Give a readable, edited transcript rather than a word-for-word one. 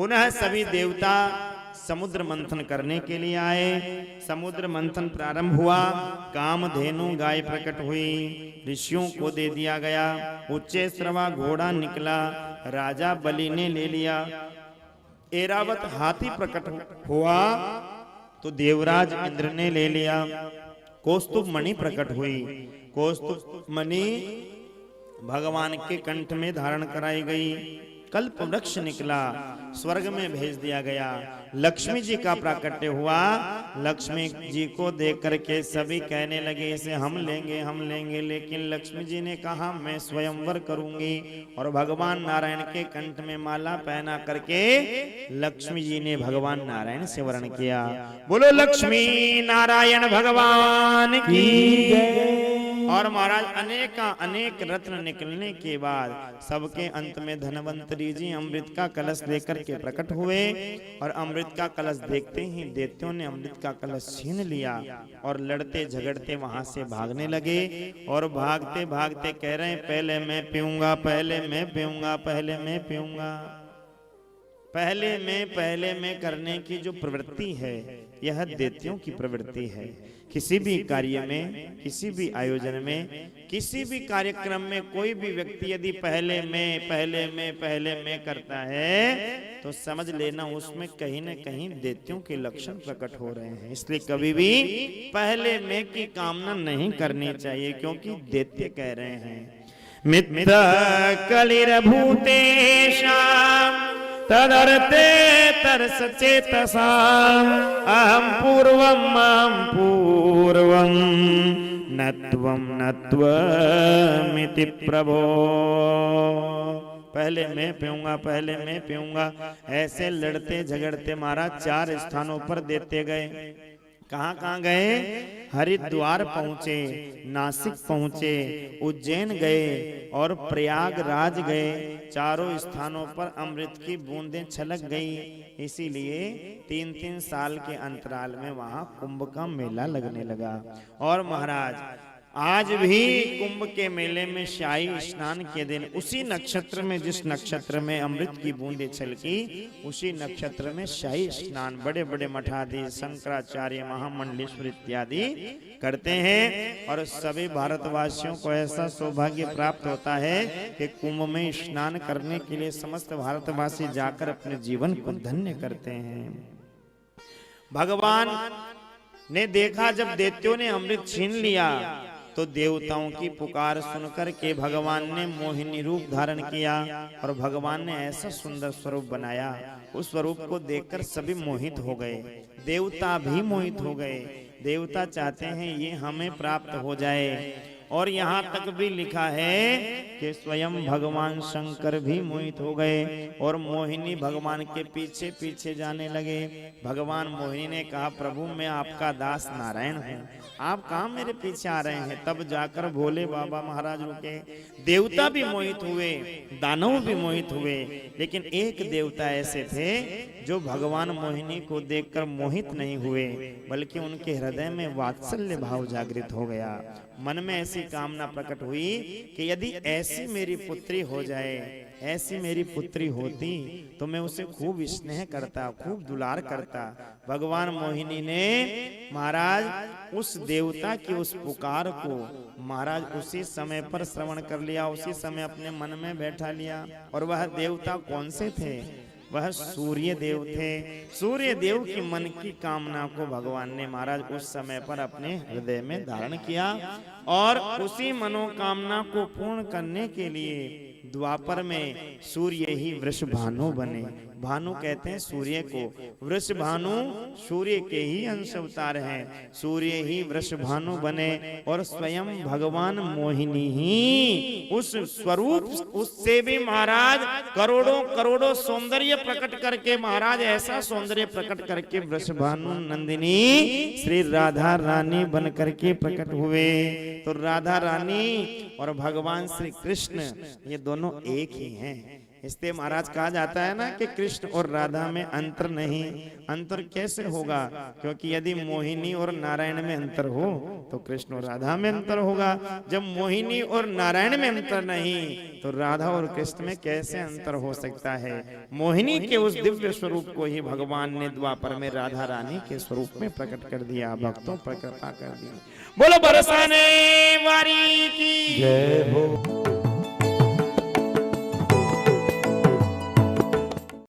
पुनः सभी देवता समुद्र मंथन करने के लिए आए। समुद्र मंथन प्रारंभ हुआ। कामधेनु गाय प्रकट हुई, ऋषियों को दे दिया गया। उच्चैश्रवा घोड़ा निकला, राजा बलि ने ले लिया। ऐरावत हाथी प्रकट हुआ तो देवराज इंद्र ने ले लिया। कौस्तुभ मणि प्रकट हुई, कौस्तुभ मणि भगवान के कंठ में धारण कराई गई। कल्प वृक्ष निकला, स्वर्ग में भेज दिया गया। लक्ष्मी जी का प्राकट्य हुआ, लक्ष्मी जी को देख करके सभी कहने लगे इसे हम लेंगे, लेकिन लक्ष्मी जी ने कहा मैं स्वयंवर करूंगी। और भगवान नारायण के कंठ में माला पहना करके लक्ष्मी जी ने भगवान नारायण से वर्ण किया। बोलो लक्ष्मी नारायण भगवान की जय। और महाराज अनेक रत्न निकलने के बाद सबके अंत में धनवंतरी जी अमृत का कलश लेकर के प्रकट हुए। और अमृत का कलश देखते ही दैत्यों ने अमृत का कलश छीन लिया और लड़ते झगड़ते वहां से भागने लगे। और भागते भागते कह रहे हैं पहले मैं पीऊंगा, पहले मैं पीऊंगा, पहले मैं पीऊंगा। पहले में करने की जो प्रवृत्ति है यह दैत्यों की प्रवृत्ति है। किसी भी कार्य में, किसी भी आयोजन में, किसी भी कार्यक्रम में कोई भी व्यक्ति यदि पहले में करता है तो समझ लेना उसमें कहीं न कहीं दैत्यों के लक्षण प्रकट हो रहे हैं। इसलिए कभी भी पहले में की कामना नहीं करनी चाहिए, क्योंकि दैत्य कह रहे हैं मित्र कलिरभूतेषा तदर्थे तरस चेतसा अहम पूर्वम नत्वमिति प्रभो। पहले मैं पीऊंगा, ऐसे लड़ते झगड़ते महाराज 4 स्थानों पर देते गए। कहाँ गए? हरिद्वार पहुंचे, नासिक पहुंचे, उज्जैन गए और प्रयागराज गए। चारों स्थानों पर अमृत की बूंदें छलक गई। इसीलिए 3-3 साल के अंतराल में वहां कुंभ का मेला लगने लगा। और महाराज आज भी कुंभ के मेले में शाही स्नान के दिन उसी नक्षत्र में, जिस नक्षत्र में अमृत की बूंदें छलकी, उसी नक्षत्र में शाही स्नान बड़े बड़े मठाधीश शंकराचार्य, महामंडलेश्वर इत्यादि करते हैं। और सभी भारतवासियों को ऐसा सौभाग्य प्राप्त होता है कि कुंभ में स्नान करने के लिए समस्त भारतवासी जाकर अपने जीवन को धन्य करते हैं। भगवान ने देखा जब दैत्यों ने अमृत छीन लिया तो देवताओं की पुकार सुनकर के भगवान ने मोहिनी रूप धारण किया और भगवान ने ऐसा सुंदर स्वरूप बनाया। उस स्वरूप को देखकर सभी मोहित हो गए, देवता भी मोहित हो गए। देवता चाहते हैं ये हमें प्राप्त हो जाए। और यहाँ तक भी लिखा है कि स्वयं भगवान शंकर भी मोहित हो गए और मोहिनी भगवान के पीछे पीछे जाने लगे। भगवान मोहिनी ने कहा प्रभु मैं आपका दास नारायण हूँ, आप कहाँ मेरे पीछे आ रहे हैं? तब जाकर भोले बाबा महाराज रुके। देवता भी मोहित हुए, दानव भी मोहित हुए, लेकिन एक देवता ऐसे थे जो भगवान मोहिनी को देखकर मोहित नहीं हुए, बल्कि उनके हृदय में वात्सल्य भाव जागृत हो गया। मन में ऐसी कामना प्रकट हुई कि यदि ऐसी मेरी पुत्री हो जाए, ऐसी मेरी पुत्री होती तो मैं उसे खूब स्नेह करता, खूब दुलार करता। भगवान मोहिनी ने महाराज उस देवता की उस पुकार को महाराज उसी समय पर श्रवण कर लिया, उसी समय अपने मन में बैठा लिया। और वह देवता कौन से थे? वह सूर्य देव थे। सूर्य देव की मन की कामना को भगवान ने महाराज उस समय पर अपने हृदय में धारण किया और उसी मनोकामना को पूर्ण करने के लिए द्वापर में सूर्य ही वृषभानु बने। भानु कहते हैं सूर्य को, वृषभानु सूर्य के ही अंश अवतार हैं। सूर्य ही वृषभानु बने और स्वयं भगवान मोहिनी ही उस स्वरूप, उससे भी महाराज करोड़ों करोड़ों सौंदर्य प्रकट करके, महाराज ऐसा सौंदर्य प्रकट करके वृषभानु नंदिनी श्री राधा रानी बन करके प्रकट हुए। तो राधा रानी और भगवान श्री कृष्ण ये दोनों एक ही हैं। इसलिए महाराज कहा जाता है ना कि कृष्ण और राधा में अंतर नहीं। अंतर कैसे होगा? क्योंकि यदि मोहिनी और नारायण में अंतर हो तो कृष्ण और राधा में अंतर होगा। जब मोहिनी और नारायण में अंतर नहीं तो राधा और कृष्ण में कैसे अंतर हो सकता है? मोहिनी के उस दिव्य स्वरूप को ही भगवान ने द्वापर में राधा रानी के स्वरूप में प्रकट कर दिया, भक्तों पर कृपा कर दी। बोलो बरसाने वारी की जय हो।